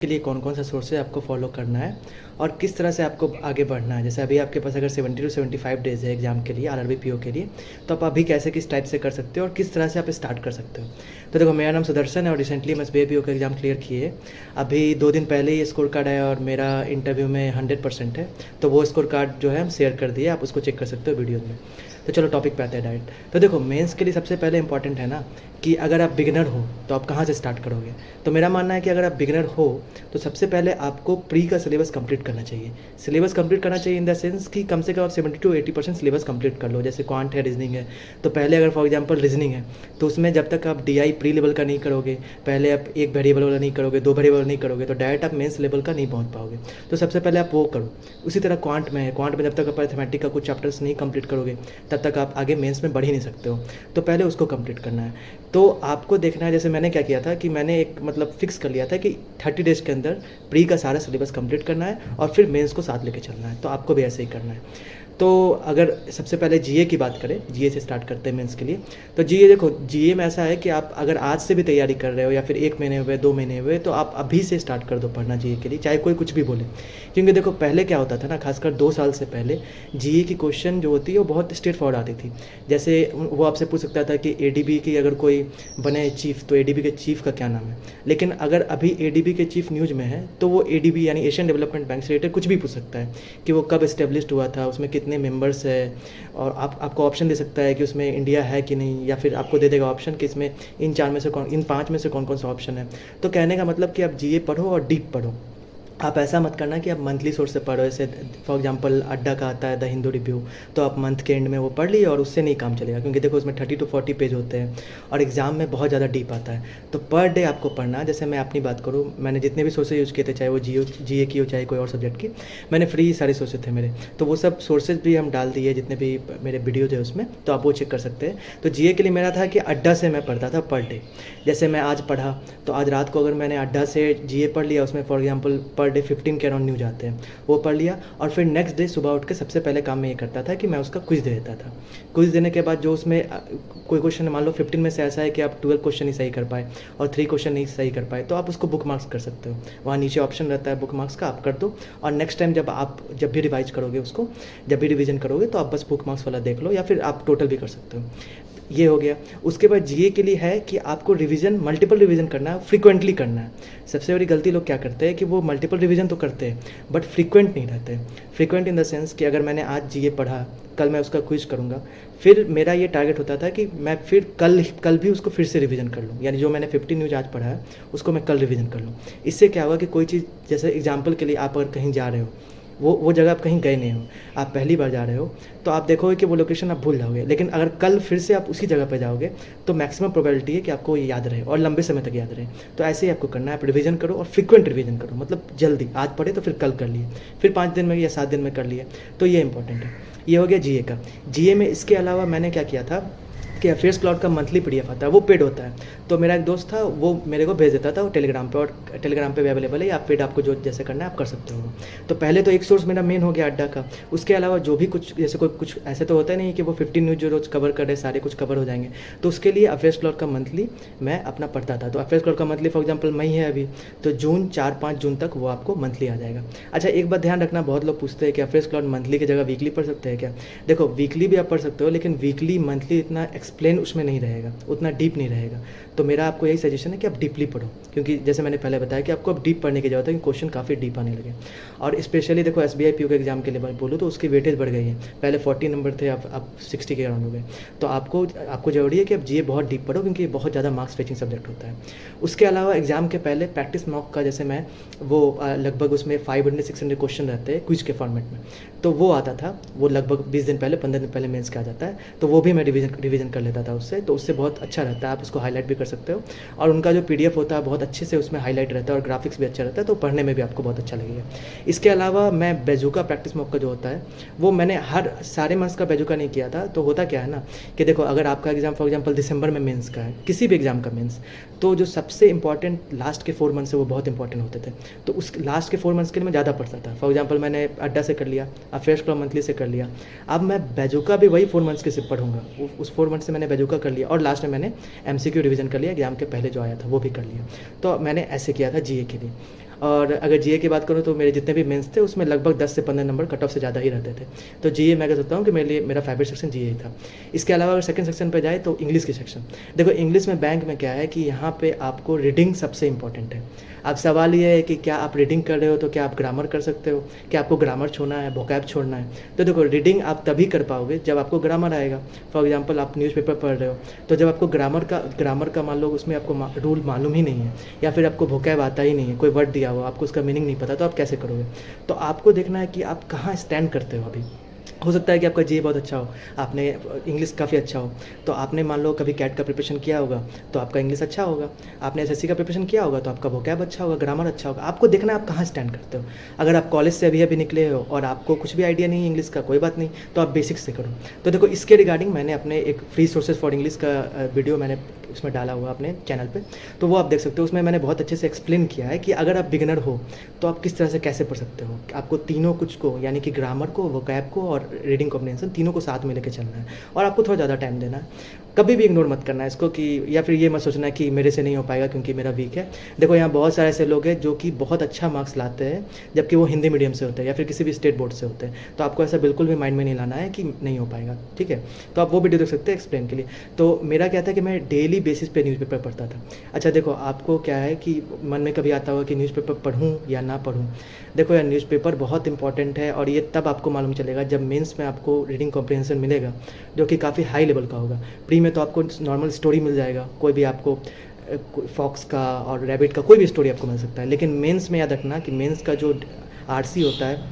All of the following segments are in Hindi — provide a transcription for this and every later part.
के लिए कौन-कौन सा सोर्सेज़ आपको फ़ॉलो करना है और किस तरह से आपको आगे बढ़ना है। जैसे अभी आपके पास अगर 70 टू 75 डेज़ है एग्ज़ाम के लिए, आरआरबी पीओ के लिए, तो आप अभी कैसे किस टाइप से कर सकते हो और किस तरह से आप स्टार्ट कर सकते हो। तो देखो, मेरा नाम सुदर्शन है और रिसेंटली मैं एसबीआई पीओ का एग्ज़ाम क्लियर किए। अभी 2 दिन पहले ही स्कोर कार्ड आया और मेरा इंटरव्यू में 100% है। तो वो स्कोर कार्ड जो है हम शेयर कर दिए, आप उसको चेक कर सकते हो वीडियो में। तो चलो टॉपिक पे आते हैं डायरेक्ट। तो देखो, मेंस के लिए सबसे पहले इंपॉर्टेंट है ना कि अगर आप बिगिनर हो तो आप कहाँ से स्टार्ट करोगे। तो मेरा मानना है कि अगर आप बिगिनर हो तो सबसे पहले आपको प्री का सिलेबस कंप्लीट करना चाहिए। सिलेबस कंप्लीट करना चाहिए इन द सेंस कि कम से कम आप 70 टू 80% सिलेबस कंप्लीट कर लो। जैसे क्वांट है, रीजनिंग है, तो पहले अगर फॉर एग्जांपल रीजनिंग है तो उसमें जब तक आप डीआई प्री लेवल का नहीं करोगे, पहले आप एक वेरिएबल वाला नहीं करोगे, 2 वेरिएबल नहीं करोगे, तो डायरेक्ट आप मेंस लेवल का नहीं पहुँच पाओगे। तो सबसे पहले आप वो करो। उसी तरह क्वांट में है, क्वांट में जब तक आप मैथमेटिक्स का कुछ चैप्टर्स नहीं कंप्लीट करोगे तब तक आप आगे मेंस में बढ़ ही नहीं सकते हो। तो पहले उसको कंप्लीट करना है। तो आपको देखना है, जैसे मैंने क्या किया था कि मैंने एक मतलब फिक्स कर लिया था कि 30 डेज़ के अंदर प्री का सारा सिलेबस कंप्लीट करना है और फिर मेंस को साथ लेके चलना है। तो आपको भी ऐसे ही करना है। तो अगर सबसे पहले जीए की बात करें, जीए से स्टार्ट करते हैं मेंस के लिए। तो जीए देखो, जीए में ऐसा है कि आप अगर आज से भी तैयारी कर रहे हो या फिर 1 महीने हुए, 2 महीने हुए, तो आप अभी से स्टार्ट कर दो पढ़ना जीए के लिए, चाहे कोई कुछ भी बोले। क्योंकि देखो, पहले क्या होता था ना, खासकर 2 साल से पहले जीए की क्वेश्चन जो होती है वो बहुत स्ट्रेट फॉरवर्ड आती थी। जैसे वो आपसे पूछ सकता था कि एडीबी की अगर कोई बने चीफ तो एडीबी के चीफ का क्या नाम है। लेकिन अगर अभी एडीबी के चीफ न्यूज़ में है तो वो एडीबी यानी एशियन डेवलपमेंट बैंक से रिलेटेड कुछ भी पूछ सकता है कि वो कब इस्टेब्लिश्ड हुआ था, उसमें कितने मेंबर्स है, और आपको ऑप्शन दे सकता है कि उसमें इंडिया है कि नहीं, या फिर आपको दे देगा ऑप्शन कि इसमें इन 5 में से कौन कौन सा ऑप्शन है। तो कहने का मतलब कि आप जीए पढ़ो और डीप पढ़ो। आप ऐसा मत करना कि आप मंथली सोर्स से पढ़ो। जैसे फॉर एग्जांपल अड्डा का आता है द हिंदू रिव्यू, तो आप मंथ के एंड में वो पढ़ लिए और उससे नहीं काम चलेगा। क्योंकि देखो, उसमें 30 टू 40 पेज होते हैं और एग्ज़ाम में बहुत ज़्यादा डीप आता है। तो पर डे आपको पढ़ना। जैसे मैं अपनी बात करूँ, मैंने जितने भी सोर्सेज यूज़ किए थे, चाहे वो जीए की हो चाहे कोई और सब्जेक्ट की, मैंने फ्री सारे सोर्सेज थे मेरे। तो वो सब सोर्सेज भी हम डाल दिए, जितने भी मेरे वीडियो थे उसमें, तो आप वो चेक कर सकते हैं। तो जीए के लिए मेरा था कि अड्डा से मैं पढ़ता था पर डे। जैसे मैं आज पढ़ा तो आज रात को अगर मैंने अड्डा से जीए पढ़ लिया, उसमें फॉर एग्जांपल पर डे 15 के अराउंड न्यूज आते हैं, वो पढ़ लिया, और फिर नेक्स्ट डे सुबह उठ के सबसे पहले काम मैं ये करता था कि मैं उसका क्विज दे देता था। क्विज देने के बाद जो उसमें कोई क्वेश्चन मान लो 15 में से ऐसा है कि आप 12 क्वेश्चन ही सही कर पाए और 3 क्वेश्चन नहीं सही कर पाए, तो आप उसको बुक मार्क्स कर सकते हो। वहाँ नीचे ऑप्शन रहता है बुक मार्क्स का, आप कर दो। और नेक्स्ट टाइम जब भी रिवाइज करोगे उसको, जब भी रिवीजन करोगे, तो आप बस बुक मार्क्स वाला देख लो, या फिर आप टोटल भी कर सकते हो। ये हो गया। उसके बाद जीए के लिए है कि आपको रिवीजन, मल्टीपल रिवीजन करना है, फ्रीक्वेंटली करना है। सबसे बड़ी गलती लोग क्या करते हैं कि वो मल्टीपल रिवीजन तो करते हैं बट फ्रीक्वेंट नहीं रहते। फ्रीक्वेंट इन द सेंस कि अगर मैंने आज जीए पढ़ा, कल मैं उसका क्विज करूँगा, फिर मेरा ये टारगेट होता था कि मैं फिर कल भी उसको फिर से रिवीजन कर लूँ। यानी जो मैंने 15 न्यूज आज पढ़ा है उसको मैं कल रिवीजन कर लूँ। इससे क्या होगा कि कोई चीज़, जैसे एग्जाम्पल के लिए आप अगर कहीं जा रहे हो, वो जगह आप कहीं गए नहीं हो, आप पहली बार जा रहे हो, तो आप देखोगे कि वो लोकेशन आप भूल जाओगे। लेकिन अगर कल फिर से आप उसी जगह पर जाओगे तो मैक्सिमम प्रोबेबिलिटी है कि आपको ये याद रहे और लंबे समय तक याद रहे। तो ऐसे ही आपको करना है, आप रिवीजन करो और फ्रीक्वेंट रिवीजन करो, मतलब जल्दी। आज पढ़े तो फिर कल कर लिए, फिर 5 दिन में या 7 दिन में कर लिए। तो ये इंपॉर्टेंट है। ये हो गया जीए का। जीए में इसके अलावा मैंने क्या किया था कि अफेयर्स क्लाउड का मंथली पीडीएफ आता है, वो पेड होता है। तो मेरा एक दोस्त था, वो मेरे को भेज देता था, वो टेलीग्राम पे, और टेलीग्राम पे भी अवेलेबल है, या पेड आपको जो जैसे करना है आप कर सकते हो। तो पहले तो एक सोर्स मेरा मेन हो गया अड्डा का। उसके अलावा जो भी कुछ, जैसे कोई कुछ ऐसे तो होता नहीं कि वो 15 न्यूज़ जो रोज़ कवर कर रहे सारे कुछ कवर हो जाएंगे, तो उसके लिए अफेयर्स क्लाउड का मंथली मैं अपना पढ़ता था। तो अफेयर्स क्लाउड का मंथली फॉर एग्जाम्पल मई है अभी, तो जून 4-5 जून तक वो आपको मंथली आ जाएगा। अच्छा, एक बात ध्यान रखना, बहुत लोग पूछते हैं कि अफेयर्स क्लाउड मंथली की जगह वीकली पढ़ सकते हैं क्या। देखो, वीकली भी आप पढ़ सकते हो, लेकिन वीकली मंथली इतना एक्सप्लेन उसमें नहीं रहेगा, उतना डीप नहीं रहेगा। तो मेरा आपको यही सजेशन है कि आप डीपली पढ़ो, क्योंकि जैसे मैंने पहले बताया कि आपको अब डीप पढ़ने की जरूरत है, कि क्वेश्चन काफ़ी डीप आने लगे। और स्पेशली देखो, एसबीआई पीओ के एग्जाम के लिए बोलूँ तो उसकी वेटेज बढ़ गई है। पहले 40 नंबर थे, अब 60 के अराउंड हो गए। तो आपको जरूरी है कि आप जीए बहुत डीप पढ़ो, क्योंकि ये बहुत ज़्यादा मार्क्स फेचिंग सब्जेक्ट होता है। उसके अलावा एग्जाम के पहले प्रैक्टिस मॉक का, जैसे मैं वो लगभग उसमें 500-600 क्वेश्चन रहते हैं क्विज के फॉर्मेट में, तो वो आता था। वो लगभग 20 दिन पहले, 15 दिन पहले मेंस का आ जाता है, तो वो भी मैं रिवीजन कर लेता था उससे। तो उससे बहुत अच्छा रहता है, आप उसको हाईलाइट भी कर सकते हो। और उनका जो पीडीएफ होता है बहुत अच्छे से उसमें हाईलाइट रहता है और ग्राफिक्स भी अच्छा रहता है, तो पढ़ने में भी आपको बहुत अच्छा लगेगा। इसके अलावा मैं बेजूका प्रैक्टिस मॉक का जो होता है, वो मैंने सारे मंथ्स का बेजूका नहीं किया था। तो होता क्या है ना कि देखो, अगर आपका एग्जाम फॉर एग्जाम्पल दिसंबर में मेंस का है, किसी भी एग्जाम का मेंस, तो जो सबसे इंपॉर्टेंट लास्ट के 4 मंथ्स है वो बहुत इंपॉर्टेंट होते थे। तो उस लास्ट के 4 मंथ्स के लिए मैं ज़्यादा पढ़ता था। फॉर एग्जाम्पल मैंने अड्डा से कर लिया, अफेयर्स क्लाउड मंथली से कर लिया, अब मैं बेजूका भी वही 4 मंथ्स के सिर्फ पढ़ूंगा। उस 4 मंथ से मैंने बेजूका कर लिया, और लास्ट में मैंने एमसीक्यू रिवीजन कर लिया, एग्जाम के पहले जो आया था वो भी कर लिया। तो मैंने ऐसे किया था जीए के लिए। और अगर जीए की बात करूँ तो मेरे जितने भी मेंस थे उसमें लगभग 10 से 15 नंबर कट ऑफ से ज़्यादा ही रहते थे। तो जीए मैं कह सकता हूँ कि मेरे लिए मेरा फेवरेट सेक्शन जीए ही था। इसके अलावा अगर सेकंड सेक्शन पे जाए तो इंग्लिश की सेक्शन। देखो इंग्लिश में बैंक में क्या है कि यहाँ पे आपको रीडिंग सबसे इम्पोर्टेंट है। अब सवाल ये है कि क्या आप रीडिंग कर रहे हो तो क्या आप ग्रामर कर सकते हो, क्या आपको ग्रामर छोड़ना है, वोकैब छोड़ना है। तो देखो रीडिंग आप तभी कर पाओगे जब आपको ग्रामर आएगा। फॉर एग्जांपल आप न्यूज़पेपर पढ़ रहे हो तो जब आपको ग्रामर का मान लो उसमें आपको रूल मालूम ही नहीं है या फिर आपको वोकैब आता ही नहीं है, कोई वर्ड दिया हो आपको उसका मीनिंग नहीं पता, तो आप कैसे करोगे। तो आपको देखना है कि आप कहाँ स्टैंड करते हो अभी। हो सकता है कि आपका जीए बहुत अच्छा हो, आपने इंग्लिश काफ़ी अच्छा हो, तो आपने मान लो कभी कैट का प्रिपरेशन किया होगा तो आपका इंग्लिश अच्छा होगा। आपने एसएससी का प्रिपरेशन किया होगा तो आपका वोकैब अच्छा होगा, ग्रामर अच्छा होगा। आपको देखना है आप कहाँ स्टैंड करते हो। अगर आप कॉलेज से अभी निकले हो और आपको कुछ भी आइडिया नहीं है इंग्लिश का, कोई बात नहीं, तो आप बेसिक्स से करो। तो देखो इसके रिगार्डिंग मैंने अपने एक फ्री सोर्सेज फॉर इंग्लिश का वीडियो मैंने उसमें डाला हुआ अपने चैनल पे, तो वो आप देख सकते हो। उसमें मैंने बहुत अच्छे से एक्सप्लेन किया है कि अगर आप बिगिनर हो तो आप किस तरह से कैसे पढ़ सकते हो। आपको तीनों कुछ को यानी कि ग्रामर को, वोकैब को और रीडिंग कॉम्प्रिहेंशन तीनों को साथ में लेके चलना है और आपको थोड़ा ज़्यादा टाइम देना है। कभी भी इग्नोर मत करना है इसको कि या फिर ये मत सोचना कि मेरे से नहीं हो पाएगा क्योंकि मेरा वीक है। देखो यहाँ बहुत सारे ऐसे लोग हैं जो कि बहुत अच्छा मार्क्स लाते हैं जबकि वो हिंदी मीडियम से होते हैं या फिर किसी भी स्टेट बोर्ड से होते हैं। तो आपको ऐसा बिल्कुल भी माइंड में नहीं लाना है कि नहीं हो पाएगा, ठीक है। तो आप वो वीडियो देख सकते हैं एक्सप्लेन के लिए। तो मेरा क्या था कि मैं डेली बेसिस पे न्यूज़पेपर पढ़ता था। अच्छा देखो आपको क्या है कि मन में कभी आता होगा कि न्यूज़पेपर पढ़ूँ या ना पढ़ूँ। देखो यार न्यूज़पेपर बहुत इंपॉर्टेंट है और ये तब आपको मालूम चलेगा जब मेंस में आपको रीडिंग कॉम्प्रिहेंशन मिलेगा जो कि काफ़ी हाई लेवल का होगा। प्री में तो आपको नॉर्मल स्टोरी मिल जाएगा, कोई भी आपको फॉक्स का और रैबिट का कोई भी स्टोरी आपको मिल सकता है। लेकिन मेंस में याद रखना कि मेंस का जो आरसी होता है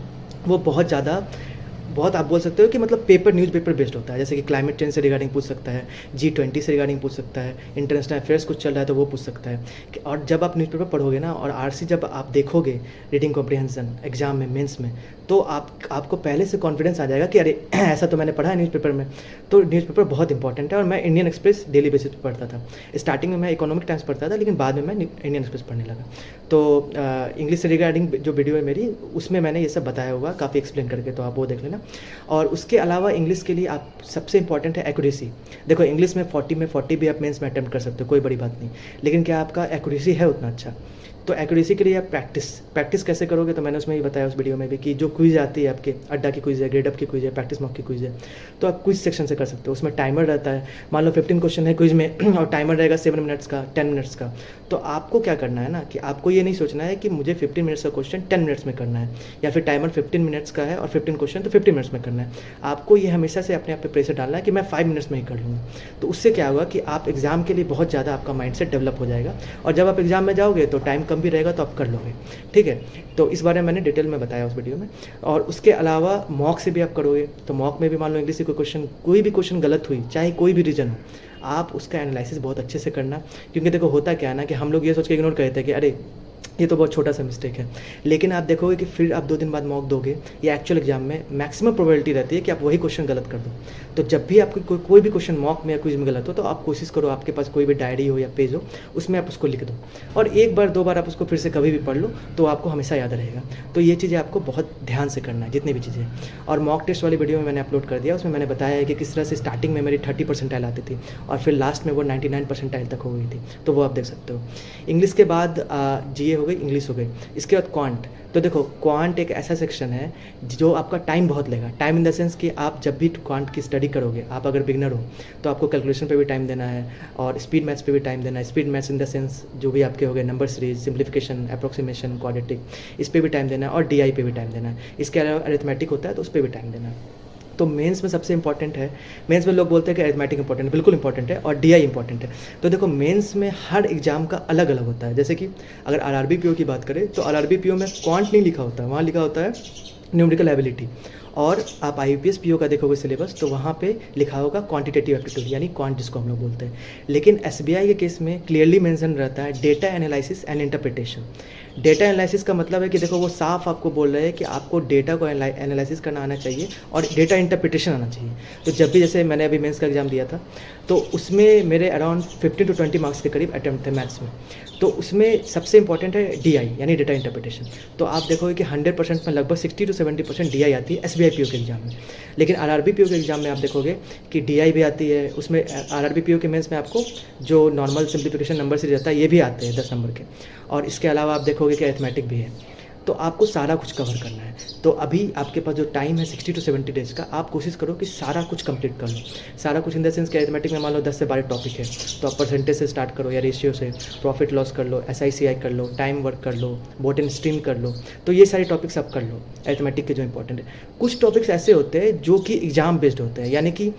वो बहुत आप बोल सकते हो कि मतलब न्यूज़पेपर बेस्ड होता है। जैसे कि क्लाइमेट चेंज से रिगार्डिंग पूछ सकता है, G20 से रिगार्डिंग पूछ सकता है, इंटरनेशनल अफेयर्स कुछ चल रहा है तो वो पूछ सकता है। और जब आप न्यूज़पेपर पढ़ोगे ना और आरसी जब आप देखोगे रीडिंग कॉम्प्रिहेंशन एग्जाम में, मेंस में, तो आपको पहले से कॉन्फिडेंस आ जाएगा कि अरे ऐसा तो मैंने पढ़ा है न्यूज़पेपर में। तो न्यूज़पेपर बहुत इंपॉर्टेंट है और मैं इंडियन एक्सप्रेस डेली बेसिस पे पढ़ता था। स्टार्टिंग में मैं इकोनॉमिक टाइम्स पढ़ता था लेकिन बाद में मैं इंडियन एक्सप्रेस पढ़ने लगा। तो इंग्लिश से रिगार्डिंग जो वीडियो है मेरी उसमें मैंने ये सब बताया होगा काफ़ी एक्सप्लेन करके, तो आप वो देख लेना। और उसके अलावा इंग्लिश के लिए आप सबसे इंपॉर्टेंट है एक्यूरेसी। देखो इंग्लिश में 40 भी आप मेंस में अटेम्प्ट कर सकते हो, कोई बड़ी बात नहीं, लेकिन क्या आपका एक्यूरेसी है उतना अच्छा। तो एक्यूरेसी के लिए आप प्रैक्टिस कैसे करोगे, तो मैंने उसमें ही बताया उस वीडियो में भी कि जो क्विज आती है आपके अड्डा की क्विज है, ग्रेड अप की क्विज है, प्रैक्टिस मॉक की क्विज है, तो आप क्विज सेक्शन से कर सकते हो। उसमें टाइमर रहता है, मान लो 15 क्वेश्चन है क्विज में और टाइमर रहेगा 7 मिनट्स का, 10 मिनट्स का। तो आपको क्या करना है ना कि आपको ये नहीं सोचना है कि मुझे 15 मिनट्स का क्वेश्चन 10 मिनट्स में करना है या फिर टाइमर 15 मिनट्स का है और 15 क्वेश्चन तो 15 मिनट्स में करना है। आपको ये हमेशा से अपने आप पे प्रेशर डालना है कि मैं 5 मिनट्स में ही कर लूँगा। तो उससे क्या होगा कि आप एग्जाम के लिए बहुत ज़्यादा आपका माइंडसेट डेवलप हो जाएगा और जब आप एग्जाम में जाओगे तो टाइम कम भी रहेगा तो आप कर लोगे, ठीक है। तो इस बारे में मैंने डिटेल में बताया उस वीडियो में। और उसके अलावा मॉक से भी आप करोगे तो मॉक में भी मान लो इंग्लिश की कोई भी क्वेश्चन गलत हुई, चाहे कोई भी रीजन हो, आप उसका एनालिसिस बहुत अच्छे से करना। क्योंकि देखो होता क्या है ना कि हम लोग ये सोच के इग्नोर करते हैं कि अरे ये तो बहुत छोटा सा मिस्टेक है, लेकिन आप देखोगे कि फिर आप 2 दिन बाद मॉक दोगे या एक्चुअल एग्जाम में मैक्सिमम प्रोबेबिलिटी रहती है कि आप वही क्वेश्चन गलत कर दो। तो जब भी आपको कोई भी क्वेश्चन मॉक में या क्विज में गलत हो तो आप कोशिश करो आपके पास कोई भी डायरी हो या पेज हो उसमें आप उसको लिख दो और 1 बार 2 बार आप उसको फिर से कभी भी पढ़ लो तो आपको हमेशा याद रहेगा। तो ये चीज़ें आपको बहुत ध्यान से करना है जितनी भी चीज़ें। और मॉक टेस्ट वाली वीडियो में मैंने अपलोड कर दिया, उसमें मैंने बताया है कि किस तरह से स्टार्टिंग में मेरी 30 परसेंटाइल आती थी और फिर लास्ट में वो 99 परसेंटाइल तक हो गई थी, तो वो आप देख सकते हो। इंग्लिश के बाद जीए हो गई, इंग्लिश हो गई, इसके बाद क्वांट। तो देखो क्वांट एक ऐसा सेक्शन है जो आपका टाइम बहुत लेगा। टाइम इन द सेंस कि आप जब भी क्वांट की स्टडी करोगे, आप अगर बिगनर हो तो आपको कैलकुलेशन पे भी टाइम देना है और स्पीड मैथ्स पे भी टाइम देना है। Speed maths in the sense जो भी आपके हो गए number series, simplification, approximation, quadratic, इस पर भी टाइम देना है और DI पे भी टाइम देना है। इसके अलावा अरिथमेटिक होता है तो उस पर भी टाइम देना है। तो मेंस में सबसे इंपॉर्टेंट है, मेंस में लोग बोलते हैं कि अरिथमेटिक इंपॉर्टेंट है, बिल्कुल इंपॉर्टेंट है, और DI इंपॉर्टेंट है। तो देखो मेंस में हर एग्जाम का अलग अलग होता है। जैसे कि अगर RRB PO की बात करें तो RRB PO में क्वांट नहीं लिखा होता है, वहाँ लिखा होता है न्यूमेरिकल एबिलिटी। और आप IUPS PO का देखोगे सिलेबस तो वहाँ पे लिखा होगा क्वांटिटेटिव एप्टीट्यूड यानी क्वांट जिसको हम लोग बोलते हैं। लेकिन SBI के केस में क्लियरली मेंशन रहता है data analysis and interpretation. Data analysis का मतलब है कि देखो वो साफ आपको बोल रहे हैं कि आपको डेटा को एनालिसिस करना आना चाहिए और डेटा इंटरप्रिटेशन आना चाहिए। तो जब भी जैसे मैंने अभी मेंस का एग्जाम दिया था तो उसमें मेरे अराउंड 15 to 20 मार्क्स के करीब अटैम्प्ट थे मैथ्स में। तो उसमें सबसे इंपॉर्टेंट है DI यानी डेटा इंटरप्रिटेशन। तो आप देखोगे कि 100% में लगभग 60 to 70% DI आती है SBI PO के एग्जाम में। लेकिन RRB PO के एग्जाम में आप देखोगे कि DI भी आती है, उसमें RRB PO के मेंस में आपको जो नॉर्मल सिंप्लीफिकेशन नंबर से रहता है ये भी आते हैं 10 नंबर के। और इसके अलावा आप देखोगे कि अरिथमेटिक भी है। तो आपको सारा कुछ कवर करना है। तो अभी आपके पास जो टाइम है 60 टू 70 डेज़ का, आप कोशिश करो कि सारा कुछ कंप्लीट कर लो। सारा कुछ इन द सेंस कि अरिथमेटिक में मान लो 10 से 12 टॉपिक है, तो आप परसेंटेज से स्टार्ट करो या रेशियो से, प्रॉफिट लॉस कर लो, SICI कर लो, टाइम वर्क कर लो, बॉट एंड स्ट्रीम कर लो। तो ये सारे टॉपिक्स आप कर लो अरिथमेटिक के जो इंपॉर्टेंट है। कुछ टॉपिक्स ऐसे होते हैं जो कि एग्जाम बेस्ड होते हैं, यानी कि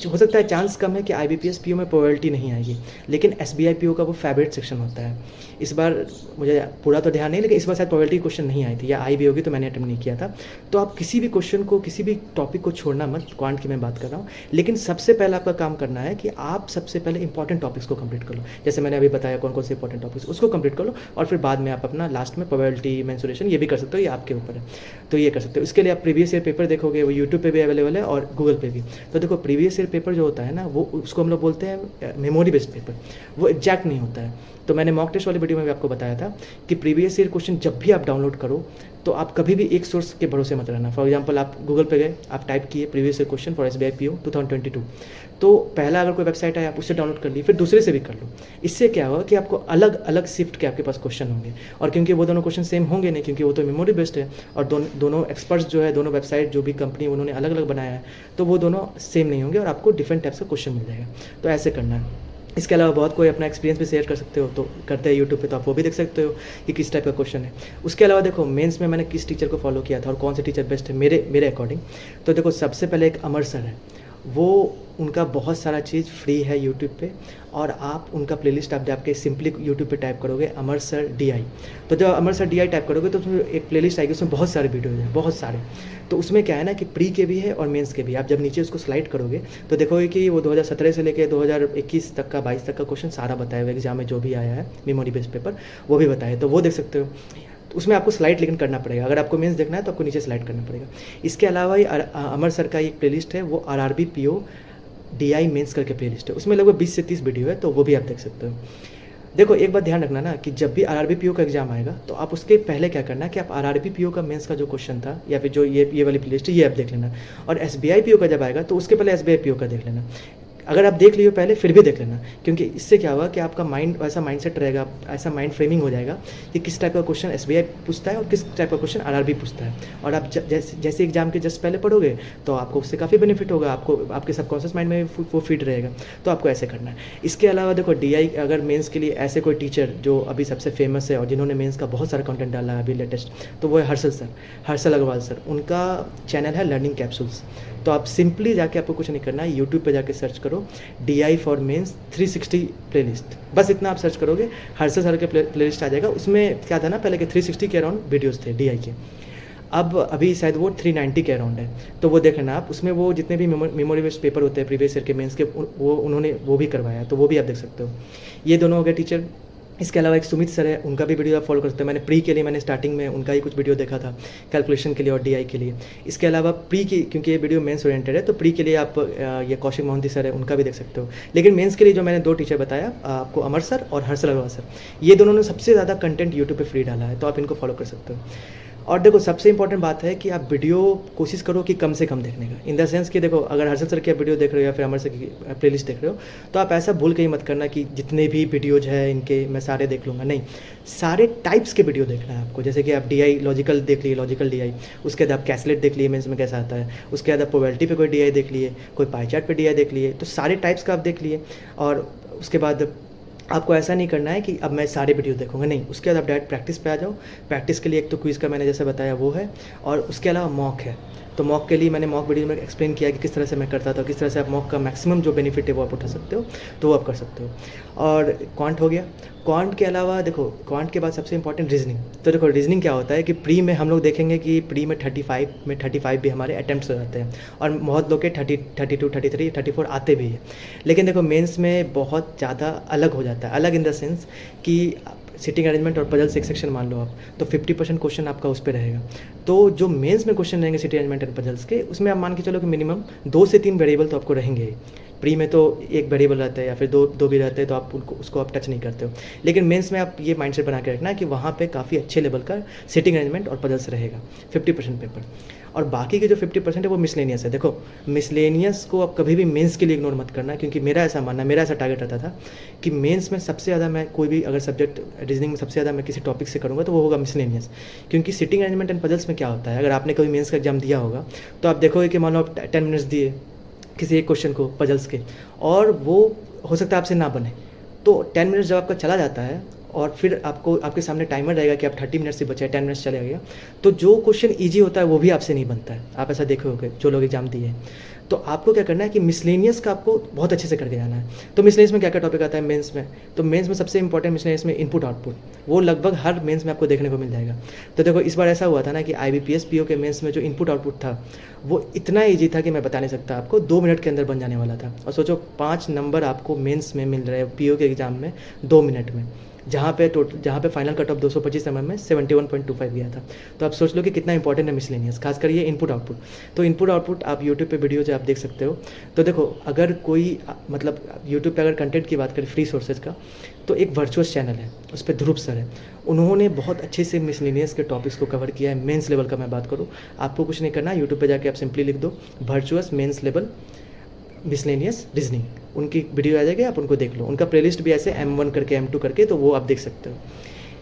हो सकता है चांस कम है कि IBPS PO में प्रोबेबिलिटी नहीं आएगी, लेकिन SBI PO का वो फेवरेट सेक्शन होता है। इस बार मुझे पूरा तो ध्यान नहीं, लेकिन इस बार शायद प्रोबेबिलिटी क्वेश्चन नहीं आई थी, या आई भी होगी तो मैंने अटेम्प्ट नहीं किया था। तो आप किसी भी क्वेश्चन को, किसी भी टॉपिक को छोड़ना मत, क्वांट की मैं बात कर रहा हूँ। लेकिन सबसे पहले आपका काम करना है कि आप सबसे पहले इंपॉर्टेंट टॉपिक्स को कंप्लीट कर लो। जैसे मैंने अभी बताया कौन कौन से इंपॉर्टेंट टॉपिक्स, उसको कंप्लीट कर लो, और फिर बाद में आप अपना लास्ट में प्रोबेबिलिटी, मेंसुरेशन ये भी कर सकते हो, ये आपके ऊपर है। तो ये कर सकते हो। इसके लिए आप प्रीवियस ईयर पेपर देखोगे, वो यूट्यूब पे भी अवेलेबल है और गूगल पे भी। तो देखो प्रीवियस ईयर पेपर जो होता है ना, वो उसको हम लोग बोलते हैं मेमोरी बेस्ड पेपर, वो एग्जैक्ट नहीं होता है। तो मैंने मॉक टेस्ट वाली वीडियो में भी आपको बताया था कि प्रीवियस ईयर क्वेश्चन जब भी आप डाउनलोड करो, तो आप कभी भी एक सोर्स के भरोसे मत रहना। फॉर एग्जांपल आप गूगल पे गए, आप टाइप किए previous year question for SBI PO 2022, तो पहला अगर कोई वेबसाइट है आप उससे डाउनलोड कर ली, फिर दूसरे से भी कर लो। इससे क्या होगा कि आपको अलग अलग शिफ्ट के आपके पास क्वेश्चन होंगे, और क्योंकि वो दोनों क्वेश्चन सेम होंगे नहीं, क्योंकि वो तो मेमोरी बेस्ड है, और दोनों एक्सपर्ट्स जो है, दोनों वेबसाइट जो भी कंपनी उन्होंने अलग अलग बनाया है, तो वो दोनों सेम नहीं होंगे और आपको डिफरेंट टाइप्स का क्वेश्चन मिल जाएगा। तो ऐसे करना है। इसके अलावा बहुत कोई अपना एक्सपीरियंस भी शेयर कर सकते हो, तो करते हैं यूट्यूब पे, तो आप वो भी देख सकते हो कि किस टाइप का क्वेश्चन है। उसके अलावा देखो मेंस में मैंने किस टीचर को फॉलो किया था और कौन से टीचर बेस्ट है मेरे अकॉर्डिंग। तो देखो सबसे पहले एक अमर सर है, वो उनका बहुत सारा चीज़ फ्री है यूट्यूब पे, और आप उनका प्लेलिस्ट आप जाके सिंपली यूट्यूब पे टाइप करोगे अमर सर DI, तो जब अमर सर DI टाइप करोगे तो उसमें एक प्लेलिस्ट आएगी, उसमें बहुत सारे वीडियोज़ हैं, बहुत सारे। तो उसमें क्या है ना कि प्री के भी है और मेंस के भी। आप जब नीचे उसको स्लाइड करोगे तो देखोगे कि वो 2017 से लेकर 2021 तक का, 22 तक का क्वेश्चन सारा बताया हुआ, एग्जाम में जो भी आया है मेमोरी बेस्ड पेपर वो भी बताया, तो वो देख सकते हो। तो उसमें आपको स्लाइड लेकिन करना पड़ेगा, अगर आपको मेंस देखना है तो आपको नीचे स्लाइड करना पड़ेगा। इसके अलावा ही अमर सर का एक प्लेलिस्ट है, वो RRB PO DI मेंस करके प्लेलिस्ट है, उसमें लगभग 20 से 30 वीडियो है, तो वो भी आप देख सकते हो। देखो एक बात ध्यान रखना ना कि जब भी RRB PO का एग्जाम आएगा, तो आप उसके पहले क्या करना कि आप RRB PO का मेंस का जो क्वेश्चन था, या फिर जो ये वाली प्लेलिस्ट है, ये आप देख लेना। और SBI PO का जब आएगा तो उसके पहले SBI PO का देख लेना। अगर आप देख लियो पहले फिर भी देख लेना, क्योंकि इससे क्या होगा कि आपका माइंड ऐसा माइंडसेट रहेगा, ऐसा माइंड फ्रेमिंग हो जाएगा कि किस टाइप का क्वेश्चन SBI पूछता है और किस टाइप का क्वेश्चन RRB पूछता है। और आप जैसे एग्जाम के जस्ट पहले पढ़ोगे तो आपको उससे काफ़ी बेनिफिट होगा, आपको आपके सबकॉन्शियस माइंड में वो फिट रहेगा। तो आपको ऐसे करना है। इसके अलावा देखो DI अगर मेंस के लिए ऐसे कोई टीचर जो अभी सबसे फेमस है और जिन्होंने मेंस का बहुत सारा कंटेंट डाला है अभी लेटेस्ट, तो वो है हर्षल अग्रवाल सर। उनका चैनल है लर्निंग कैप्सूल्स। तो आप सिंपली जाके, आपको कुछ नहीं करना है, यूट्यूब पे जाके सर्च करो DI फॉर मेंस 360 प्लेलिस्ट, बस इतना आप सर्च करोगे, हर्षल सर के प्लेलिस्ट आ जाएगा। उसमें क्या था ना पहले के 360 के अराउंड वीडियोस थे DI के, अब अभी शायद वो 390 के अराउंड है। तो वो देख लेना आप, उसमें वो जितने भी मेमोरी बेस्ड पेपर होते हैं प्रीवियस ईयर के मेंस के, वो उन्होंने वो भी करवाया, तो वो भी आप देख सकते हो। ये दोनों हो गए टीचर। इसके अलावा एक सुमित सर है, उनका भी वीडियो आप फॉलो कर सकते हैं। मैंने प्री के लिए मैंने स्टार्टिंग में उनका ही कुछ वीडियो देखा था, कैलकुलेशन के लिए और DI के लिए। इसके अलावा प्री की, क्योंकि ये वीडियो मेंस ओरिएंटेड है, तो प्री के लिए आप ये कौशिक मोहंती सर है, उनका भी देख सकते हो। लेकिन मेंस के लिए जो मैंने 2 टीचर बताया आपको, अमर सर और हर्षल अग्रवाल सर, ये दोनों ने सबसे ज़्यादा कंटेंट यूट्यूब पर फ्री डाला है, तो आप इनको फॉलो कर सकते हो। और देखो सबसे इंपॉर्टेंट बात है कि आप वीडियो कोशिश करो कि कम से कम देखने का, इन द सेंस कि देखो अगर हर्षल सर की वीडियो देख रहे हो या फिर अमर सर की प्लेलिस्ट देख रहे हो, तो आप ऐसा भूल के ही मत करना कि जितने भी वीडियोज है इनके मैं सारे देख लूँगा, नहीं, सारे टाइप्स के वीडियो देखना है आपको। जैसे कि आप DI लॉजिकल देख लिए, लॉजिकल DI, उसके बाद आप कैसलेट देख लिए मेंस में कैसा आता है, उसके बाद आप प्रोबेबिलिटी पे कोई DI देख लिए, कोई पाई चार्ट पे DI देख लिए, तो सारे टाइप्स का आप देख लिए। और उसके बाद आपको ऐसा नहीं करना है कि अब मैं सारे वीडियो देखूंगा, नहीं, उसके बाद आप डायरेक्ट प्रैक्टिस पे आ जाओ। प्रैक्टिस के लिए एक तो क्विज़ का मैंने जैसे बताया वो है, और उसके अलावा मॉक है। तो मॉक के लिए मैंने मॉक वीडियो में एक्सप्लेन किया कि किस तरह से मैं करता था, किस तरह से आप मॉक का मैक्सिमम जो बेनिफिट है वो आप उठा सकते हो, तो वो आप कर सकते हो। और क्वांट हो गया। क्वांट के अलावा देखो, क्वांट के बाद सबसे इंपॉर्टेंट रीजनिंग। तो देखो रीजनिंग क्या होता है कि प्री में हम लोग देखेंगे कि प्री में 35 भी हमारे अटैम्प्ट्स हो जाते हैं, और बहुत लोग के 30, 32, 33, 34 आते भी हैं। लेकिन देखो मेंस में बहुत ज़्यादा अलग हो जाता है, अलग इन द सेंस कि सिटिंग अरेंजमेंट और पजल्स एक सेक्शन मान लो आप, तो 50% क्वेश्चन आपका उस पर रहेगा। तो जो मेंस में क्वेश्चन रहेंगे सिटिंग अरेंजमेंट और पजल्स के, उसमें आप मान के चलो कि मिनिमम 2 से 3 वेरिएबल तो आपको रहेंगे, प्री में तो एक वेरिएबल रहता है या फिर दो भी रहते हैं, तो आप उसको आप टच नहीं करते हो। लेकिन मेंस में आप ये माइंडसेट बना के रखना कि वहाँ पे काफ़ी अच्छे लेवल का सिटिंग अरेंजमेंट और पजल्स रहेगा 50% पेपर, और बाकी के जो 50% है वो मिसलेनियस है। देखो, मिसलेनियस को आप कभी भी मेंस के लिए इग्नोर मत करना, क्योंकि मेरा ऐसा मानना, मेरा ऐसा टारगेट रहता था कि मेंस में सबसे ज़्यादा मैं कोई भी अगर सब्जेक्ट रीजनिंग में सबसे ज़्यादा मैं किसी टॉपिक से करूँगा तो वो होगा मिसलेनियस। क्योंकि सिटिंग अरेंजमेंट एंड पजल्स में क्या होता है, अगर आपने कभी मेंस का एग्जाम दिया होगा तो आप देखोगे कि मान लो आप 10 मिनट्स दिए किसी एक क्वेश्चन को पजल्स के, और वो हो सकता है आपसे ना बने, तो 10 मिनट्स जब आपका चला जाता है और फिर आपके सामने टाइमर रहेगा कि आप 30 मिनट्स से बचे हैं, 10 मिनट्स चले गया, तो जो क्वेश्चन ईजी होता है वो भी आपसे नहीं बनता है। आप ऐसा देखे होगे जो लोग एग्जाम दिए हैं। तो आपको क्या करना है कि मिसलेनियस का आपको बहुत अच्छे से करके जाना है। तो मिसलेनियस में क्या क्या टॉपिक आता है मेंस में, तो मेंस में सबसे इंपॉर्टेंट मिसलेनियस में इनपुट आउटपुट, वो लगभग हर मेंस में आपको देखने को मिल जाएगा। तो देखो, इस बार ऐसा हुआ था ना कि IBPS PO के मेंस में जो इनपुट आउटपुट था वो इतना ईजी था कि मैं बता नहीं सकता आपको, 2 मिनट के अंदर बन जाने वाला था। और सोचो 5 नंबर आपको मेंस में मिल रहे हैं PO के एग्जाम में 2 मिनट में, जहाँ पे फाइनल कट ऑफ 225 mm में 71.25 गया था। तो आप सोच लो कि कितना इंपॉर्टेंट है मिसलेनियस, खासकर ये इनपुट आउटपुट। तो इनपुट आउटपुट आप यूट्यूब पे वीडियो जो आप देख सकते हो। तो देखो, अगर कोई मतलब यूट्यूब पे अगर कंटेंट की बात करें फ्री सोर्सेज का, तो एक वर्चुअस चैनल है, उस पर ध्रुव सर है, उन्होंने बहुत अच्छे से मिसलेनियस के टॉपिक्स को कवर किया है। मेंस लेवल का मैं बात करूँ, आपको कुछ नहीं करना, यूट्यूब पे जाके आप सिंपली लिख दो virtuous mains level miscellaneous reasoning, उनकी वीडियो आ जाएगी, आप उनको देख लो। उनका प्लेलिस्ट भी ऐसे M1 करके M2 करके, तो वो आप देख सकते हो।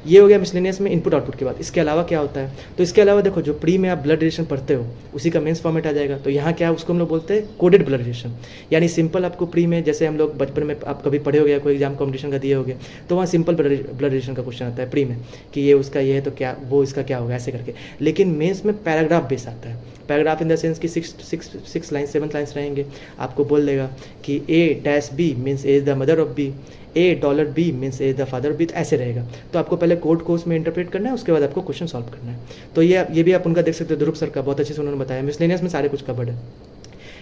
ये हो गया मिसलेनियस में इनपुट आउटपुट के बाद। इसके अलावा क्या होता है, तो इसके अलावा देखो, जो प्री में आप ब्लड रिलेशन पढ़ते हो उसी का मेंस फॉर्मेट आ जाएगा। तो यहाँ क्या है, उसको हम लोग बोलते हैं कोडेड ब्लड रिलेशन, यानी सिंपल आपको प्री में, जैसे हम लोग बचपन में आप कभी पढ़े हो गया, कोई एग्जाम कॉम्पिटिशन का दिए होगे, तो वहाँ सिंपल ब्लड रिलेशन का क्वेश्चन आता है प्री में कि ये उसका ये है तो क्या वो इसका क्या होगा, ऐसे करके। लेकिन मेंस में पैराग्राफ बेस आता है, पैराग्राफ इन द सेंस कि 6 लाइन्स 7 लाइन्स रहेंगे। आपको बोल देगा कि A-B means A is the mother of B, $B means A is the father of B, ऐसे रहेगा। तो आपको पहले कोड को उसमें इंटरप्रेट करना है, उसके बाद आपको क्वेश्चन सॉल्व करना है। तो ये भी आप उनका देख सकते हो, ध्रुव सर का, बहुत अच्छे से उन्होंने बताया। मिसलेनियस में सारे कुछ कवर्ड है।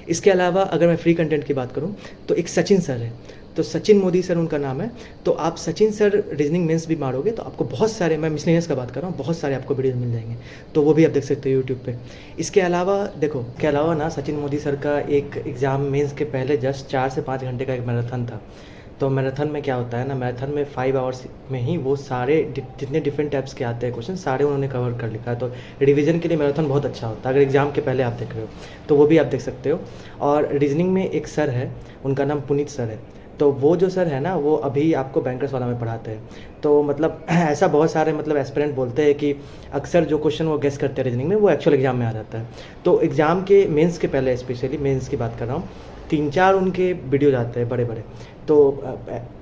इसके अलावा अगर मैं फ्री कंटेंट की बात करूँ तो एक सचिन सर है, तो सचिन मोदी सर उनका नाम है। तो आप सचिन सर रीजनिंग मेंस भी मारोगे तो आपको बहुत सारे, मैं मिसलेनियस का बात कर रहा हूँ, बहुत सारे आपको वीडियो मिल जाएंगे, तो वो भी आप देख सकते हो यूट्यूब पे। इसके अलावा देखो, इसके अलावा ना सचिन मोदी सर का एक एग्ज़ाम मेंस के पहले जस्ट 4 से 5 घंटे का एक मैराथन था। तो मैराथन में क्या होता है ना, मैराथन में 5 आवर्स में ही वो सारे जितने डिफरेंट टाइप्स के आते हैं क्वेश्चन, सारे उन्होंने कवर कर लिखा है। तो रिवीजन के लिए मैराथन बहुत अच्छा होता है, अगर एग्जाम के पहले आप देख रहे हो तो वो भी आप देख सकते हो। और रीजनिंग में एक सर है, उनका नाम पुनीत सर है। तो वो जो सर है ना, वो अभी आपको बैंकर्स वाला में पढ़ाते हैं। तो मतलब ऐसा बहुत सारे मतलब एस्पिरेंट बोलते हैं कि अक्सर जो क्वेश्चन वो गेस करते हैं रीजनिंग में, वो एक्चुअल एग्जाम में आ जाता है। तो एग्जाम के मेंस के पहले, स्पेशली मेंस की बात कर रहा हूँ, 3-4 उनके वीडियोज आते हैं बड़े बड़े। तो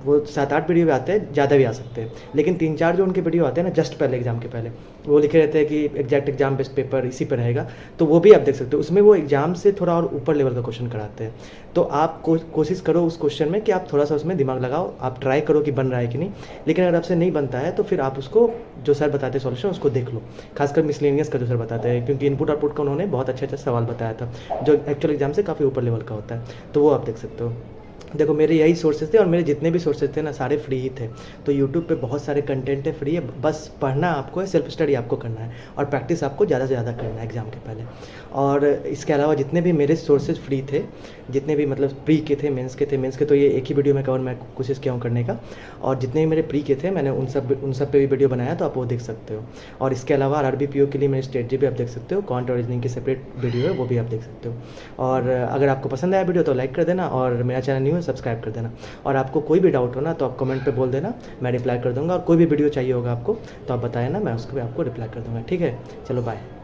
वो 7-8 वीडियो भी आते हैं, ज़्यादा भी आ सकते हैं, लेकिन 3-4 जो उनके वीडियो आते हैं ना जस्ट पहले एग्जाम के पहले, वो लिखे रहते हैं कि एग्जैक्ट एग्जाम बेस्ड पेपर इसी पर रहेगा। तो वो भी आप देख सकते हो, उसमें वो एग्जाम से थोड़ा और ऊपर लेवल का क्वेश्चन कराते हैं। तो आप कोशिश करो उस क्वेश्चन में कि आप थोड़ा सा उसमें दिमाग लगाओ, आप ट्राई करो कि बन रहा है कि नहीं। लेकिन अगर आपसे नहीं बनता है तो फिर आप उसको, जो सर बताते हैं सॉल्यूशन, उसको देख लो। खासकर मिसलेनियस का जो सर बताते हैं, क्योंकि इनपुट आउटपुट का उन्होंने बहुत अच्छा सवाल बताया था जो एक्चुअल एग्जाम से काफ़ी ऊपर लेवल का होता है, तो वो आप देख सकते हो। देखो, मेरे यही सोर्सेज थे और मेरे जितने भी सोर्सेज थे ना सारे फ्री ही थे। तो यूट्यूब पे बहुत सारे कंटेंट है, फ्री है, बस पढ़ना आपको है, सेल्फ स्टडी आपको करना है और प्रैक्टिस आपको ज़्यादा से ज़्यादा करना है एग्जाम के पहले। और इसके अलावा जितने भी मेरे सोर्सेज फ्री थे, जितने भी मतलब प्री के थे, मेंस के तो ये एक ही वीडियो में कवर मैं कोशिश किया हूँ करने का। और जितने भी मेरे प्री के थे मैंने उन सब पे भी वीडियो बनाया, तो आप वो देख सकते हो। और इसके अलावा RRB PO के लिए मेरे स्ट्रेटजी भी आप देख सकते हो, क्वांट और रीजनिंग की सेपरेट वीडियो है, वो भी आप देख सकते हो। और अगर आपको पसंद आया वीडियो तो लाइक कर देना, और मेरा चैनल न्यू है सब्सक्राइब कर देना। और आपको कोई भी डाउट हो ना तो आप कमेंट पे बोल देना, मैं रिप्लाई कर दूंगा। और कोई भी वीडियो चाहिए होगा आपको तो आप बताया ना, मैं उसको भी आपको रिप्लाई कर दूंगा। ठीक है, चलो बाय।